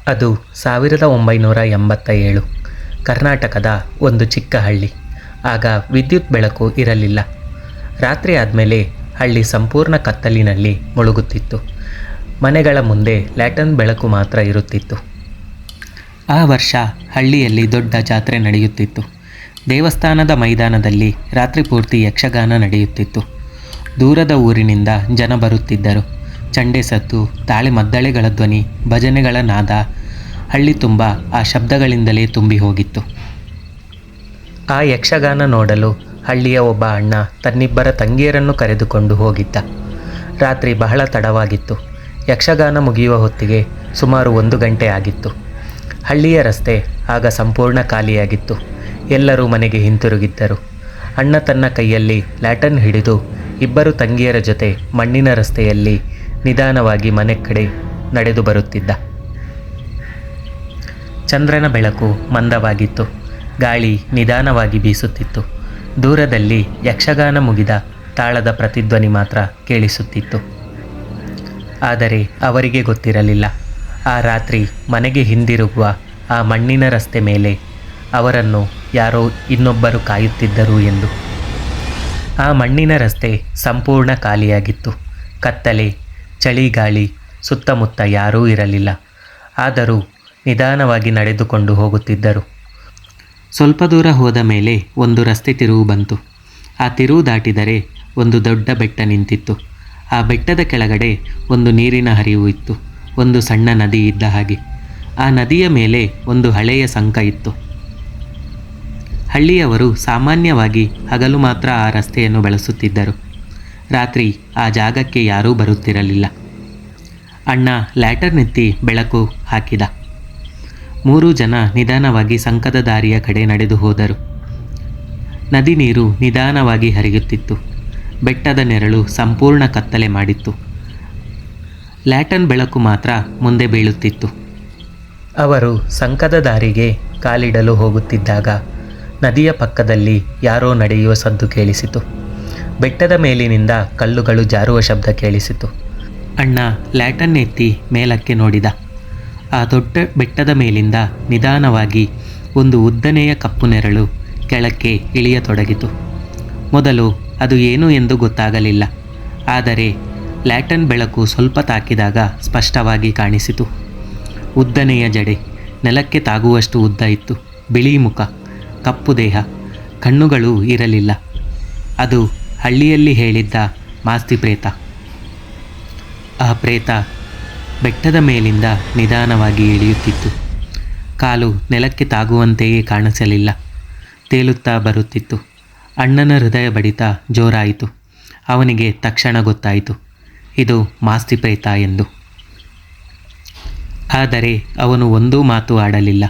ಅದು 1987. ಕರ್ನಾಟಕದ ಒಂದು ಚಿಕ್ಕ ಹಳ್ಳಿ. ಆಗ ವಿದ್ಯುತ್ ಬೆಳಕು ಇರಲಿಲ್ಲ. ರಾತ್ರಿ ಆದಮೇಲೆ ಹಳ್ಳಿ ಸಂಪೂರ್ಣ ಕತ್ತಲಿನಲ್ಲಿ ಮುಳುಗುತ್ತಿತ್ತು. ಮನೆಗಳ ಮುಂದೆ ಲ್ಯಾಟರ್ನ್ ಬೆಳಕು ಮಾತ್ರ ಇರುತ್ತಿತ್ತು. ಆ ವರ್ಷ ಹಳ್ಳಿಯಲ್ಲಿ ದೊಡ್ಡ ಜಾತ್ರೆ ನಡೆಯುತ್ತಿತ್ತು. ದೇವಸ್ಥಾನದ ಮೈದಾನದಲ್ಲಿ ರಾತ್ರಿ ಪೂರ್ತಿ ಯಕ್ಷಗಾನ ನಡೆಯುತ್ತಿತ್ತು. ದೂರದ ಊರಿನಿಂದ ಜನ ಬರುತ್ತಿದ್ದರು. ಚಂಡೆ ಸದ್ದು, ತಾಳೆ ಮದ್ದಳೆಗಳ ಧ್ವನಿ, ಭಜನೆಗಳ ನಾದ, ಹಳ್ಳಿ ತುಂಬ ಆ ಶಬ್ದಗಳಿಂದಲೇ ತುಂಬಿ ಹೋಗಿತ್ತು. ಆ ಯಕ್ಷಗಾನ ನೋಡಲು ಹಳ್ಳಿಯ ಒಬ್ಬ ಅಣ್ಣ ತನ್ನಿಬ್ಬರ ತಂಗಿಯರನ್ನು ಕರೆದುಕೊಂಡು ಹೋಗಿದ್ದ. ರಾತ್ರಿ ಬಹಳ ತಡವಾಗಿತ್ತು. ಯಕ್ಷಗಾನ ಮುಗಿಯುವ ಹೊತ್ತಿಗೆ ಸುಮಾರು 1 ಗಂಟೆ ಆಗಿತ್ತು. ಹಳ್ಳಿಯ ರಸ್ತೆ ಆಗ ಸಂಪೂರ್ಣ ಖಾಲಿಯಾಗಿತ್ತು. ಎಲ್ಲರೂ ಮನೆಗೆ ಹಿಂತಿರುಗಿದ್ದರು. ಅಣ್ಣ ತನ್ನ ಕೈಯಲ್ಲಿ ಲ್ಯಾಟರ್ನ್ ಹಿಡಿದು ಇಬ್ಬರು ತಂಗಿಯರ ಜೊತೆ ಮಣ್ಣಿನ ರಸ್ತೆಯಲ್ಲಿ ನಿಧಾನವಾಗಿ ಮನೆ ಕಡೆ ನಡೆದು ಬರುತ್ತಿದ್ದ. ಚಂದ್ರನ ಬೆಳಕು ಮಂದವಾಗಿತ್ತು. ಗಾಳಿ ನಿಧಾನವಾಗಿ ಬೀಸುತ್ತಿತ್ತು. ದೂರದಲ್ಲಿ ಯಕ್ಷಗಾನ ಮುಗಿದ ತಾಳದ ಪ್ರತಿಧ್ವನಿ ಮಾತ್ರ ಕೇಳಿಸುತ್ತಿತ್ತು. ಆದರೆ ಅವರಿಗೆ ಗೊತ್ತಿರಲಿಲ್ಲ, ಆ ರಾತ್ರಿ ಮನೆಗೆ ಹಿಂದಿರುಗುವ ಆ ಮಣ್ಣಿನ ರಸ್ತೆ ಮೇಲೆ ಅವರನ್ನು ಯಾರೋ ಇನ್ನೊಬ್ಬರು ಕಾಯುತ್ತಿದ್ದರು ಎಂದು. ಆ ಮಣ್ಣಿನ ರಸ್ತೆ ಸಂಪೂರ್ಣ ಖಾಲಿಯಾಗಿತ್ತು. ಕತ್ತಲೆ, ಚಳಿಗಾಳಿ, ಸುತ್ತಮುತ್ತ ಯಾರೂ ಇರಲಿಲ್ಲ. ಆದರೂ ನಿಧಾನವಾಗಿ ನಡೆದುಕೊಂಡು ಹೋಗುತ್ತಿದ್ದರು. ಸ್ವಲ್ಪ ದೂರ ಹೋದ ಮೇಲೆ ಒಂದು ರಸ್ತೆ ತಿರುವು ಬಂತು. ಆ ತಿರುವು ದಾಟಿದರೆ ಒಂದು ದೊಡ್ಡ ಬೆಟ್ಟ ನಿಂತಿತ್ತು. ಆ ಬೆಟ್ಟದ ಕೆಳಗಡೆ ಒಂದು ನೀರಿನ ಹರಿವು ಇತ್ತು. ಒಂದು ಸಣ್ಣ ನದಿ ಇದ್ದ ಹಾಗೆ. ಆ ನದಿಯ ಮೇಲೆ ಒಂದು ಹಳೆಯ ಸಂಕ ಇತ್ತು. ಹಳ್ಳಿಯವರು ಸಾಮಾನ್ಯವಾಗಿ ಹಗಲು ಮಾತ್ರ ಆ ರಸ್ತೆಯನ್ನು ಬಳಸುತ್ತಿದ್ದರು. ರಾತ್ರಿ ಆ ಜಾಗಕ್ಕೆ ಯಾರೂ ಬರುತ್ತಿರಲಿಲ್ಲ. ಅಣ್ಣ ಲ್ಯಾಟರ್ನ್ ಎತ್ತಿ ಬೆಳಕು ಹಾಕಿದ. 3 ಜನ ನಿಧಾನವಾಗಿ ಸಂಕದ ದಾರಿಯ ಕಡೆ ನಡೆದು ಹೋದರು. ನದಿ ನೀರು ನಿಧಾನವಾಗಿ ಹರಿಯುತ್ತಿತ್ತು. ಬೆಟ್ಟದ ನೆರಳು ಸಂಪೂರ್ಣ ಕತ್ತಲೆ ಮಾಡಿತ್ತು. ಲ್ಯಾಟರ್ನ್ ಬೆಳಕು ಮಾತ್ರ ಮುಂದೆ ಬೀಳುತ್ತಿತ್ತು. ಅವರು ಸಂಕದ ದಾರಿಗೆ ಕಾಲಿಡಲು ಹೋಗುತ್ತಿದ್ದಾಗ ನದಿಯ ಪಕ್ಕದಲ್ಲಿ ಯಾರೋ ನಡೆಯುವ ಸದ್ದು ಕೇಳಿಸಿತು. ಬೆಟ್ಟದ ಮೇಲಿನಿಂದ ಕಲ್ಲುಗಳು ಜಾರುವ ಶಬ್ದ ಕೇಳಿಸಿತು. ಅಣ್ಣ ಲ್ಯಾಟರ್ನ್ ಎತ್ತಿ ಮೇಲಕ್ಕೆ ನೋಡಿದ. ಆ ದೊಡ್ಡ ಬೆಟ್ಟದ ಮೇಲಿಂದ ನಿಧಾನವಾಗಿ ಒಂದು ಉದ್ದನೆಯ ಕಪ್ಪು ನೆರಳು ಕೆಳಕ್ಕೆ ಇಳಿಯತೊಡಗಿತು. ಮೊದಲು ಅದು ಏನು ಎಂದು ಗೊತ್ತಾಗಲಿಲ್ಲ. ಆದರೆ ಲ್ಯಾಟರ್ನ್ ಬೆಳಕು ಸ್ವಲ್ಪ ತಾಕಿದಾಗ ಸ್ಪಷ್ಟವಾಗಿ ಕಾಣಿಸಿತು. ಉದ್ದನೆಯ ಜಡೆ, ನೆಲಕ್ಕೆ ತಾಗುವಷ್ಟು ಉದ್ದ ಇತ್ತು. ಬಿಳಿ ಮುಖ, ಕಪ್ಪು ದೇಹ, ಕಣ್ಣುಗಳು ಇರಲಿಲ್ಲ. ಅದು ಹಳ್ಳಿಯಲ್ಲಿ ಹೇಳಿದ್ದ ಮಾಸ್ತಿ ಪ್ರೇತ. ಆ ಪ್ರೇತ ಬೆಟ್ಟದ ಮೇಲಿಂದ ನಿಧಾನವಾಗಿ ಇಳಿಯುತ್ತಿತ್ತು. ಕಾಲು ನೆಲಕ್ಕೆ ತಾಗುವಂತೆಯೇ ಕಾಣಿಸಲಿಲ್ಲ. ತೇಲುತ್ತಾ ಬರುತ್ತಿತ್ತು. ಅಣ್ಣನ ಹೃದಯ ಬಡಿತ ಜೋರಾಯಿತು. ಅವನಿಗೆ ತಕ್ಷಣ ಗೊತ್ತಾಯಿತು, ಇದು ಮಾಸ್ತಿ ಪ್ರೇತ ಎಂದು. ಆದರೆ ಅವನು ಒಂದೂ ಮಾತು ಆಡಲಿಲ್ಲ.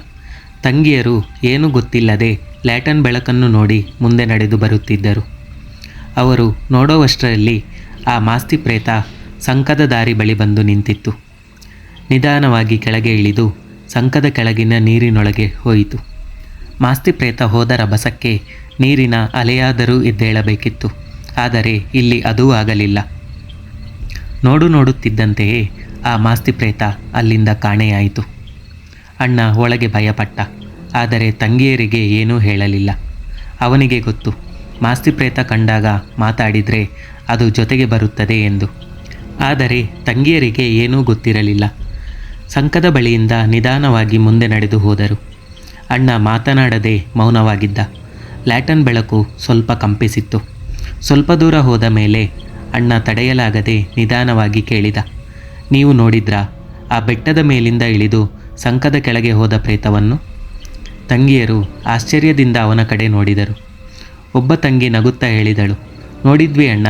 ತಂಗಿಯರು ಏನೂ ಗೊತ್ತಿಲ್ಲದೆ ಲ್ಯಾಟರ್ನ್ ಬೆಳಕನ್ನು ನೋಡಿ ಮುಂದೆ ನಡೆದು ಬರುತ್ತಿದ್ದರು. ಅವರು ನೋಡುವಷ್ಟರಲ್ಲಿ ಆ ಮಾಸ್ತಿ ಪ್ರೇತ ಸಂಕದ ದಾರಿ ಬಳಿ ಬಂದು ನಿಂತಿತ್ತು. ನಿಧಾನವಾಗಿ ಕೆಳಗೆ ಇಳಿದು ಸಂಕದ ಕೆಳಗಿನ ನೀರಿನೊಳಗೆ ಹೋಯಿತು. ಮಾಸ್ತಿ ಪ್ರೇತ ಹೋದ ರಭಸಕ್ಕೆ ನೀರಿನ ಅಲೆಯಾದರೂ ಎದ್ದೇಳಬೇಕಿತ್ತು. ಆದರೆ ಇಲ್ಲಿ ಅದೂ ಆಗಲಿಲ್ಲ. ನೋಡುತ್ತಿದ್ದಂತೆಯೇ ಆ ಮಾಸ್ತಿ ಪ್ರೇತ ಅಲ್ಲಿಂದ ಕಾಣೆಯಾಯಿತು. ಅಣ್ಣ ಒಳಗೆ ಭಯಪಟ್ಟ. ಆದರೆ ತಂಗಿಯರಿಗೆ ಏನೂ ಹೇಳಲಿಲ್ಲ. ಅವನಿಗೆ ಗೊತ್ತು, ಮಾಸ್ತಿ ಪ್ರೇತ ಕಂಡಾಗ ಮಾತಾಡಿದರೆ ಅದು ಜೊತೆಗೆ ಬರುತ್ತದೆ ಎಂದು. ಆದರೆ ತಂಗಿಯರಿಗೆ ಏನೂ ಗೊತ್ತಿರಲಿಲ್ಲ. ಸಂಕದ ಬಳಿಯಿಂದ ನಿಧಾನವಾಗಿ ಮುಂದೆ ನಡೆದು ಹೋದರು. ಅಣ್ಣ ಮಾತನಾಡದೆ ಮೌನವಾಗಿದ್ದ. ಲ್ಯಾಟರ್ನ್ ಬೆಳಕು ಸ್ವಲ್ಪ ಕಂಪಿಸಿತ್ತು. ಸ್ವಲ್ಪ ದೂರ ಹೋದ ಮೇಲೆ ಅಣ್ಣ ತಡೆಯಲಾಗದೆ ನಿಧಾನವಾಗಿ ಕೇಳಿದ, ನೀವು ನೋಡಿದ್ರಾ ಆ ಬೆಟ್ಟದ ಮೇಲಿಂದ ಇಳಿದು ಸಂಕದ ಕೆಳಗೆ ಹೋದ ಪ್ರೇತವನ್ನು? ತಂಗಿಯರು ಆಶ್ಚರ್ಯದಿಂದ ಅವನ ಕಡೆ ನೋಡಿದರು. ಒಬ್ಬ ತಂಗಿ ನಗುತ್ತಾ ಹೇಳಿದಳು, ನೋಡಿದ್ವಿ ಅಣ್ಣ,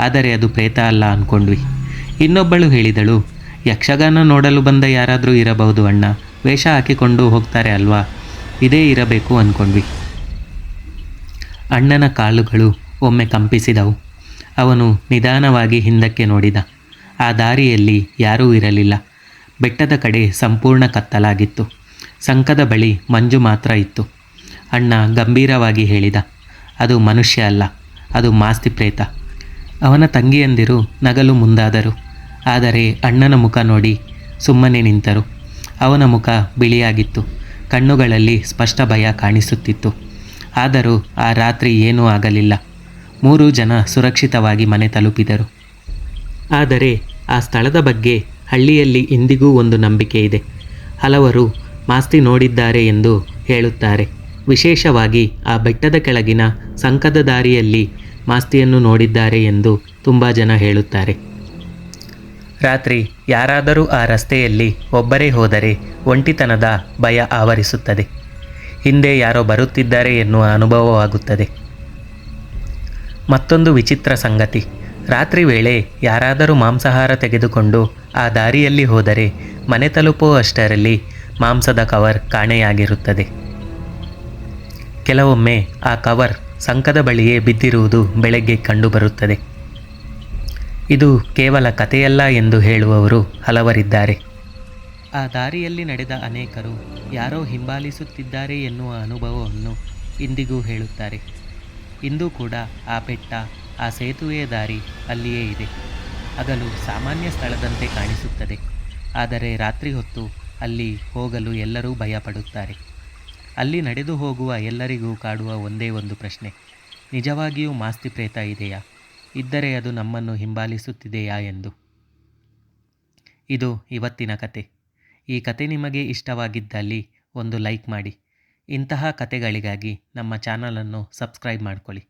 ಆದರೆ ಅದು ಪ್ರೇತ ಅಲ್ಲ ಅಂದ್ಕೊಂಡ್ವಿ. ಇನ್ನೊಬ್ಬಳು ಹೇಳಿದಳು, ಯಕ್ಷಗಾನ ನೋಡಲು ಬಂದ ಯಾರಾದರೂ ಇರಬಹುದು ಅಣ್ಣ, ವೇಷ ಹಾಕಿಕೊಂಡು ಹೋಗ್ತಾರೆ ಅಲ್ವಾ, ಇದೇ ಇರಬೇಕು ಅಂದ್ಕೊಂಡ್ವಿ. ಅಣ್ಣನ ಕಾಲುಗಳು ಒಮ್ಮೆ ಕಂಪಿಸಿದವು. ಅವನು ನಿಧಾನವಾಗಿ ಹಿಂದಕ್ಕೆ ನೋಡಿದ. ಆ ದಾರಿಯಲ್ಲಿ ಯಾರೂ ಇರಲಿಲ್ಲ. ಬೆಟ್ಟದ ಕಡೆ ಸಂಪೂರ್ಣ ಕತ್ತಲಾಗಿತ್ತು. ಸಂಕದ ಬಳಿ ಮಂಜು ಮಾತ್ರ ಇತ್ತು. ಅಣ್ಣ ಗಂಭೀರವಾಗಿ ಹೇಳಿದ, ಅದು ಮನುಷ್ಯ ಅಲ್ಲ, ಅದು ಮಾಸ್ತಿ ಪ್ರೇತ. ಅವನ ತಂಗಿಯಂದಿರು ನಗಲು ಮುಂದಾದರು. ಆದರೆ ಅಣ್ಣನ ಮುಖ ನೋಡಿ ಸುಮ್ಮನೆ ನಿಂತರು. ಅವನ ಮುಖ ಬಿಳಿಯಾಗಿತ್ತು. ಕಣ್ಣುಗಳಲ್ಲಿ ಸ್ಪಷ್ಟ ಭಯ ಕಾಣಿಸುತ್ತಿತ್ತು. ಆದರೂ ಆ ರಾತ್ರಿ ಏನೂ ಆಗಲಿಲ್ಲ. 3 ಜನ ಸುರಕ್ಷಿತವಾಗಿ ಮನೆ ತಲುಪಿದರು. ಆದರೆ ಆ ಸ್ಥಳದ ಬಗ್ಗೆ ಹಳ್ಳಿಯಲ್ಲಿ ಇಂದಿಗೂ ಒಂದು ನಂಬಿಕೆ ಇದೆ. ಹಲವರು ಮಾಸ್ತಿ ನೋಡಿದ್ದಾರೆ ಎಂದು ಹೇಳುತ್ತಾರೆ. ವಿಶೇಷವಾಗಿ ಆ ಬೆಟ್ಟದ ಕೆಳಗಿನ ಸಂಕದ ದಾರಿಯಲ್ಲಿ ಮಾಸ್ತಿಯನ್ನು ನೋಡಿದ್ದಾರೆ ಎಂದು ತುಂಬ ಜನ ಹೇಳುತ್ತಾರೆ. ರಾತ್ರಿ ಯಾರಾದರೂ ಆ ರಸ್ತೆಯಲ್ಲಿ ಒಬ್ಬರೇ ಹೋದರೆ ಒಂಟಿತನದ ಭಯ ಆವರಿಸುತ್ತದೆ. ಹಿಂದೆ ಯಾರೋ ಬರುತ್ತಿದ್ದಾರೆ ಎನ್ನುವ ಅನುಭವವಾಗುತ್ತದೆ. ಮತ್ತೊಂದು ವಿಚಿತ್ರ ಸಂಗತಿ, ರಾತ್ರಿ ವೇಳೆ ಯಾರಾದರೂ ಮಾಂಸಾಹಾರ ತೆಗೆದುಕೊಂಡು ಆ ದಾರಿಯಲ್ಲಿ ಹೋದರೆ ಮನೆ ತಲುಪುವಷ್ಟರಲ್ಲಿ ಮಾಂಸದ ಕವರ್ ಕಾಣೆಯಾಗಿರುತ್ತದೆ. ಕೆಲವೊಮ್ಮೆ ಆ ಕವರ್ ಸಂಕದ ಬಳಿಯೇ ಬಿದ್ದಿರುವುದು ಬೆಳಗ್ಗೆ ಕಂಡುಬರುತ್ತದೆ. ಇದು ಕೇವಲ ಕಥೆಯಲ್ಲ ಎಂದು ಹೇಳುವವರು ಹಲವರಿದ್ದಾರೆ. ಆ ದಾರಿಯಲ್ಲಿ ನಡೆದ ಅನೇಕರು ಯಾರೋ ಹಿಂಬಾಲಿಸುತ್ತಿದ್ದಾರೆ ಎನ್ನುವ ಅನುಭವವನ್ನು ಇಂದಿಗೂ ಹೇಳುತ್ತಾರೆ. ಇಂದೂ ಕೂಡ ಆ ಬೆಟ್ಟ, ಆ ಸೇತುವೆಯ ದಾರಿ ಅಲ್ಲಿಯೇ ಇದೆ. ಹಗಲು ಸಾಮಾನ್ಯ ಸ್ಥಳದಂತೆ ಕಾಣಿಸುತ್ತದೆ. ಆದರೆ ರಾತ್ರಿ ಹೊತ್ತು ಅಲ್ಲಿ ಹೋಗಲು ಎಲ್ಲರೂ ಭಯಪಡುತ್ತಾರೆ. ಅಲ್ಲಿ ನಡೆದು ಹೋಗುವ ಎಲ್ಲರಿಗೂ ಕಾಡುವ ಒಂದೇ ಒಂದು ಪ್ರಶ್ನೆ, ನಿಜವಾಗಿಯೂ ಮಾಸ್ತಿ ಪ್ರೇತ ಇದೆಯಾ? ಇದ್ದರೆ ಅದು ನಮ್ಮನ್ನು ಹಿಂಬಾಲಿಸುತ್ತಿದೆಯಾ ಎಂದು. ಇದು ಇವತ್ತಿನ ಕತೆ. ಈ ಕತೆ ನಿಮಗೆ ಇಷ್ಟವಾಗಿದ್ದಲ್ಲಿ ಒಂದು ಲೈಕ್ ಮಾಡಿ. ಇಂತಹ ಕತೆಗಳಿಗಾಗಿ ನಮ್ಮ ಚಾನಲನ್ನು ಸಬ್ಸ್ಕ್ರೈಬ್ ಮಾಡಿಕೊಳ್ಳಿ.